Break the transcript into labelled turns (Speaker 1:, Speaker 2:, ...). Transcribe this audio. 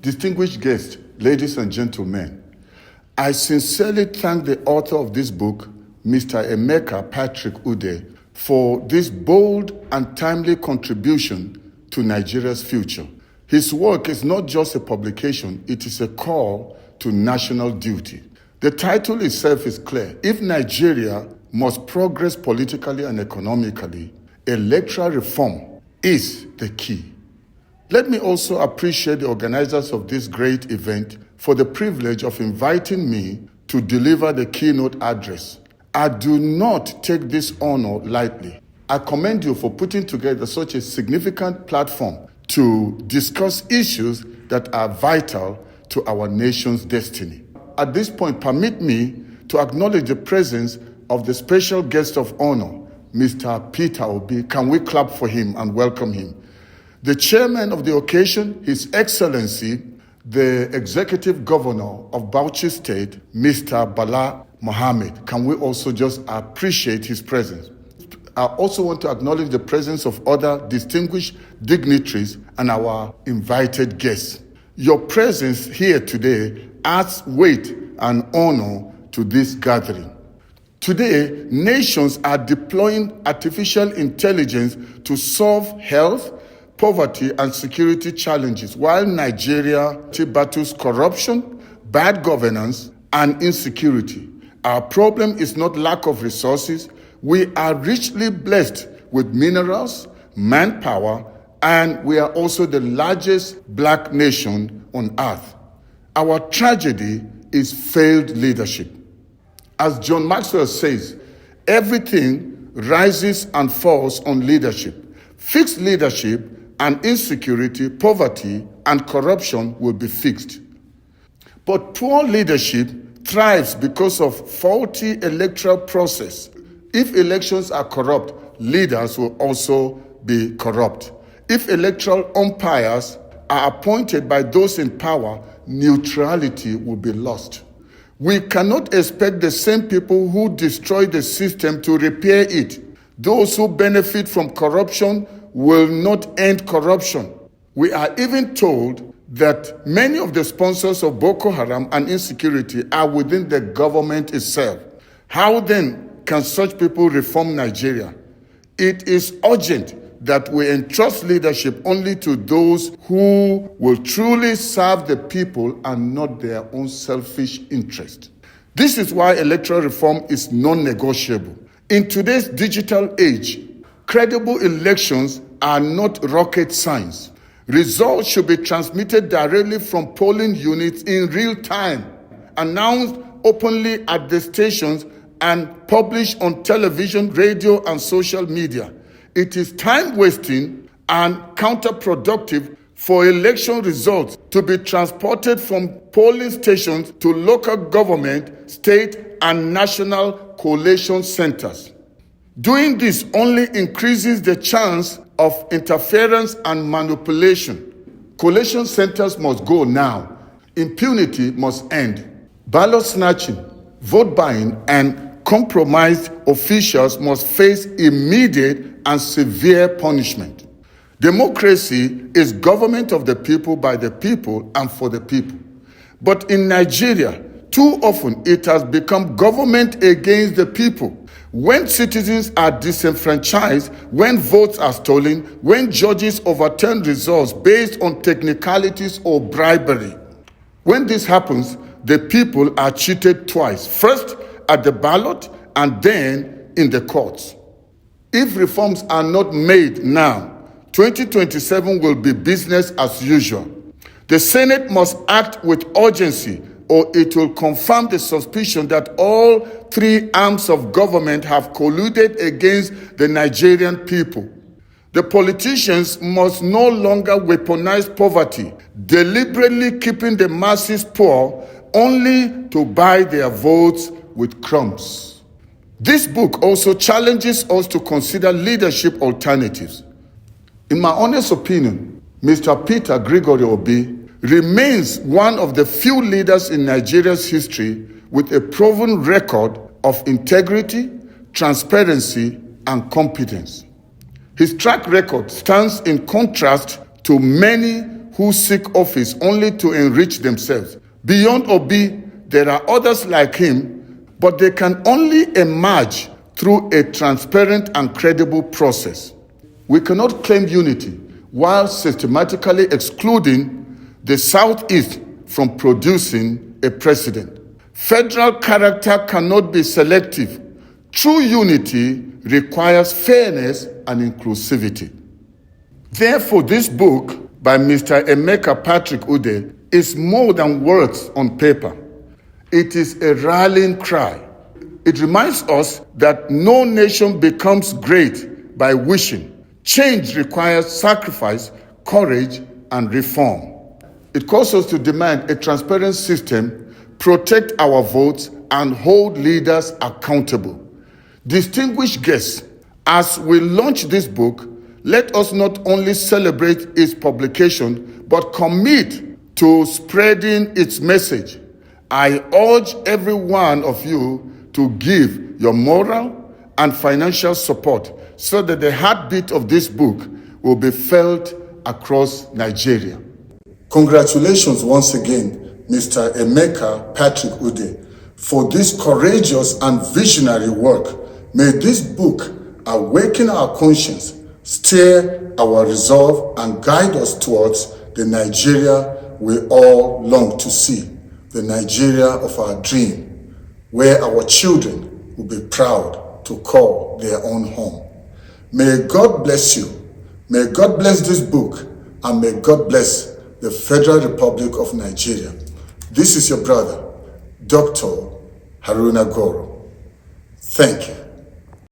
Speaker 1: Distinguished guests, ladies and gentlemen, I sincerely thank the author of this book, Mr. Amea Patrick Uday, for this bold and timely contribution to Nigeria's future. His work is not just a publication, it is a call to national duty. The title itself is clear. If Nigeria must progress politically and economically, electoral reform is the key. Let me also appreciate the organizers of this great event for the privilege of inviting me to deliver the keynote address. I do not take this honor lightly. I commend you for putting together such a significant platform to discuss issues that are vital to our nation's destiny. At this point, permit me to acknowledge the presence of the special guest of honor, Mr. Peter Obi. Can we clap for him and welcome him? The chairman of the occasion, His Excellency, the Executive Governor of Bauchi State, Mr. Bala Mohammed. Can we also just appreciate his presence? I also want to acknowledge the presence of other distinguished dignitaries and our invited guests. Your presence here today adds weight and honor to this gathering. Today, nations are deploying artificial intelligence to solve health, poverty, and security challenges, while Nigeria battles corruption, bad governance, and insecurity. Our problem is not lack of resources. We are richly blessed with minerals, manpower, and we are also the largest black nation on earth. Our tragedy is failed leadership. As John Maxwell says, everything rises and falls on leadership. Fixed leadership and insecurity, poverty, and corruption will be fixed. But poor leadership thrives because of faulty electoral process. If elections are corrupt, leaders will also be corrupt. If electoral umpires are appointed by those in power, neutrality will be lost. We cannot expect the same people who destroy the system to repair it. Those who benefit from corruption will not end corruption. We are even told that many of the sponsors of Boko Haram and insecurity are within the government itself. How then can such people reform Nigeria? It is urgent that we entrust leadership only to those who will truly serve the people and not their own selfish interest. This is why electoral reform is non-negotiable. In today's digital age, credible elections are not rocket science. Results should be transmitted directly from polling units in real time, announced openly at the stations, and published on television, radio, and social media. It is time-wasting and counterproductive for election results to be transported from polling stations to local government, state, and national collation centers. Doing this only increases the chance of interference and manipulation. Collation centers must go now. Impunity must end. Ballot snatching, vote buying, and compromised officials must face immediate and severe punishment. Democracy is government of the people, by the people, and for the people. But in Nigeria, too often it has become government against the people. When citizens are disenfranchised, when votes are stolen, when judges overturn results based on technicalities or bribery. When this happens, the people are cheated twice, first at the ballot and then in the courts. If reforms are not made now, 2027 will be business as usual. The Senate must act with urgency, or it will confirm the suspicion that all three arms of government have colluded against the Nigerian people. The politicians must no longer weaponize poverty, deliberately keeping the masses poor only to buy their votes with crumbs. This book also challenges us to consider leadership alternatives. In my honest opinion, Mr. Peter Gregory Obi remains one of the few leaders in Nigeria's history with a proven record of integrity, transparency, and competence. His track record stands in contrast to many who seek office only to enrich themselves. Beyond Obi, there are others like him, but they can only emerge through a transparent and credible process. We cannot claim unity while systematically excluding the Southeast from producing a president. Federal character cannot be selective. True unity requires fairness and inclusivity. Therefore, this book by Mr. Amea Patrick Uday is more than words on paper. It is a rallying cry. It reminds us that no nation becomes great by wishing. Change requires sacrifice, courage, and reform. It calls us to demand a transparent system, protect our votes, and hold leaders accountable. Distinguished guests, as we launch this book, let us not only celebrate its publication, but commit to spreading its message. I urge every one of you to give your moral and financial support so that the heartbeat of this book will be felt across Nigeria. Congratulations once again, Mr. Amea Patrick Uday, for this courageous and visionary work. May this book awaken our conscience, stir our resolve, and guide us towards the Nigeria we all long to see, the Nigeria of our dream, where our children will be proud to call their own home. May God bless you. May God bless this book, and may God bless the Federal Republic of Nigeria. This is your brother, Dr. Haruna Goro. Thank you.